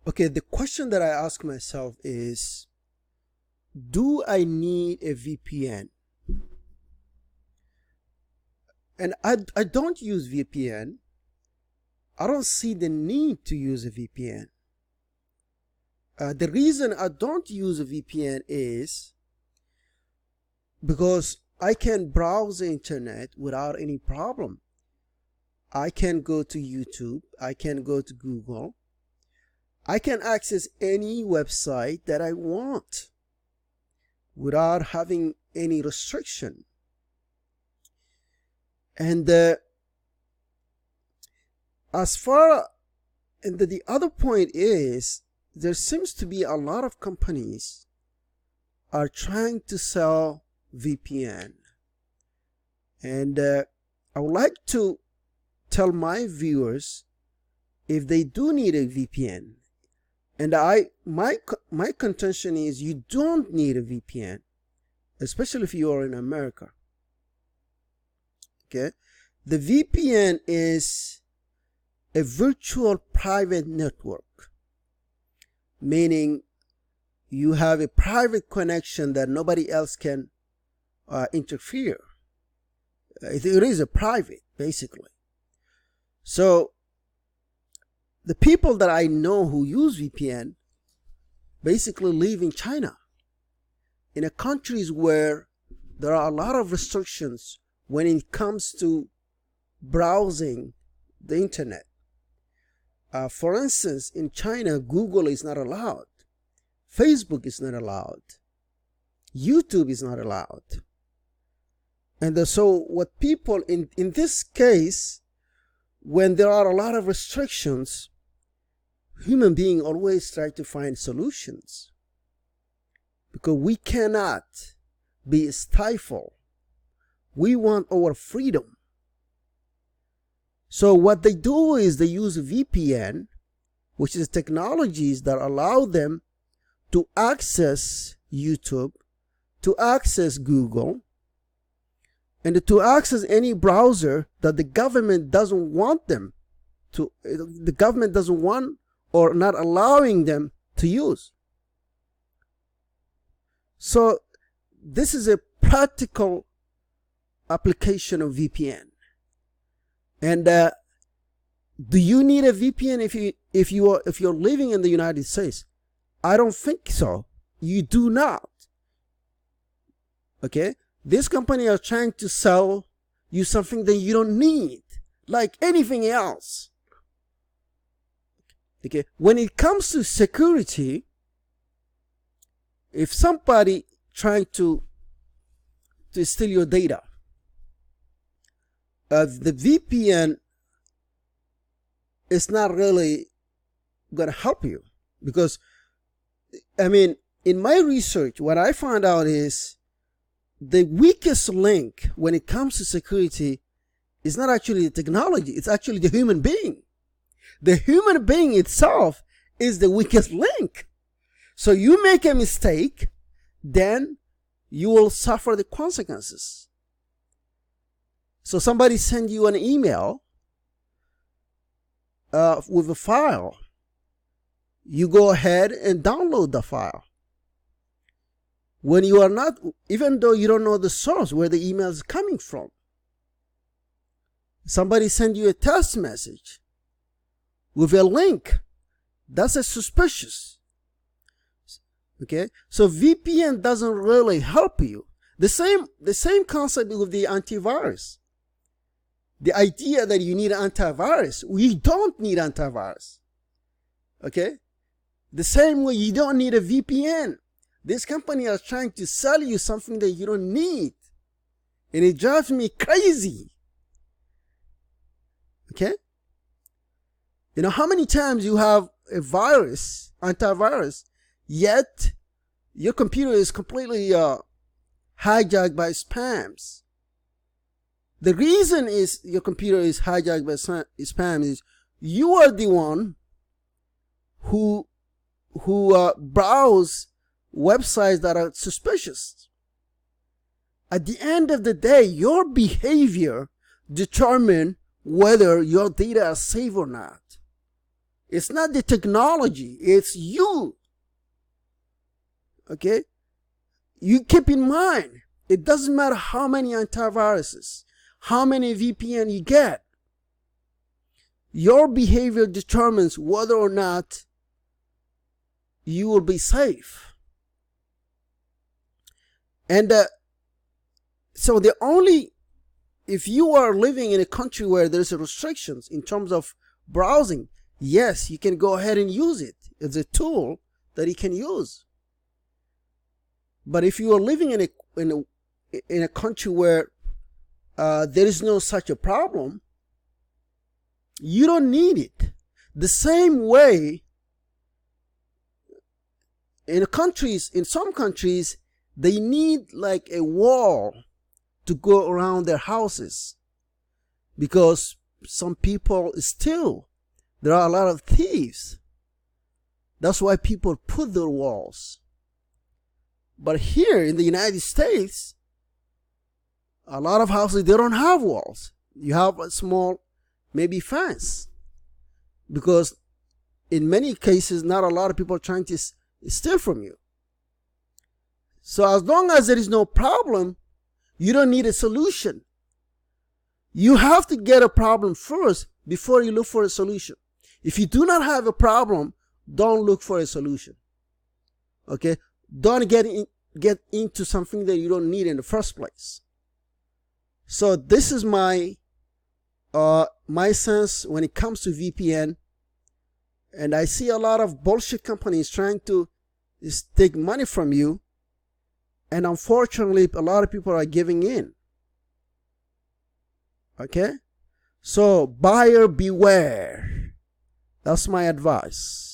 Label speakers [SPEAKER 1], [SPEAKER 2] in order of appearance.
[SPEAKER 1] Okay, the question that I ask myself is, do I need a VPN? And I don't use VPN. I don't see the need to use a VPN. The reason I don't use a VPN is because I can browse the internet without any problem. I can go to YouTube. I can go to Google. I can access any website that I want without having any restriction. And as far and the other point is, there seems to be a lot of companies are trying to sell VPN. And I would like to tell my viewers if they do need a VPN. And my contention is you don't need a VPN, especially if you are in America. Okay, the VPN is a virtual private network, meaning you have a private connection that nobody else can interfere. It is a private, basically. So the people that I know who use VPN basically live in China, in countries where there are a lot of restrictions when it comes to browsing the internet. For instance, in China, Google is not allowed. Facebook is not allowed. YouTube is not allowed. And so what people, in this case, when there are a lot of restrictions, human beings always try to find solutions. Because we cannot be stifled. We want our freedom. So what they do is they use VPN, which is technologies that allow them to access YouTube, to access Google, and to access any browser that the government doesn't want them to, the government doesn't want or not allowing them to use. So this is a practical application of VPN. And do you need a VPN if you're living in the United States? I don't think so. You do not. Okay? This company are trying to sell you something that you don't need, like anything else. Okay? When it comes to security, if somebody trying to steal your data, the VPN is not really going to help you, because, I mean, in my research, what I found out is the weakest link when it comes to security is not actually the technology, it's actually the human being. The human being itself is the weakest link. So you make a mistake, then you will suffer the consequences. So somebody send you an email with a file. You go ahead and download the file. When you are not, even though you don't know the source where the email is coming from. Somebody send you a text message with a link. That's a suspicious. Okay? So VPN doesn't really help you. The same concept with the antivirus. The idea that you need an antivirus, we don't need antivirus. Okay? The same way you don't need a VPN. This company are trying to sell you something that you don't need. And it drives me crazy. Okay? You know how many times you have a virus, antivirus, yet your computer is completely hijacked by spams. The reason is your computer is hijacked by spam is you are the one who browse websites that are suspicious. At the end of the day, your behavior determines whether your data is safe or not. It's not the technology, it's you. Okay? You keep in mind, it doesn't matter how many antiviruses, how many VPN you get. Your behavior determines whether or not you will be safe. And so if you are living in a country where there's restrictions in terms of browsing, yes, you can go ahead and use it. It's a tool that you can use. But if you are living in a country where there is no such a problem, you don't need it. The same way, in some countries, they need like a wall to go around their houses because some people steal. There are a lot of thieves. That's why people put their walls. But here in the United States, a lot of houses, they don't have walls. You have a small, maybe fence. Because in many cases, not a lot of people are trying to steal from you. So as long as there is no problem, you don't need a solution. You have to get a problem first before you look for a solution. If you do not have a problem, don't look for a solution. Okay? Don't get into something that you don't need in the first place. So this is my sense when it comes to VPN. And I see a lot of bullshit companies trying to take money from you. And unfortunately, a lot of people are giving in. Okay? So buyer beware. That's my advice.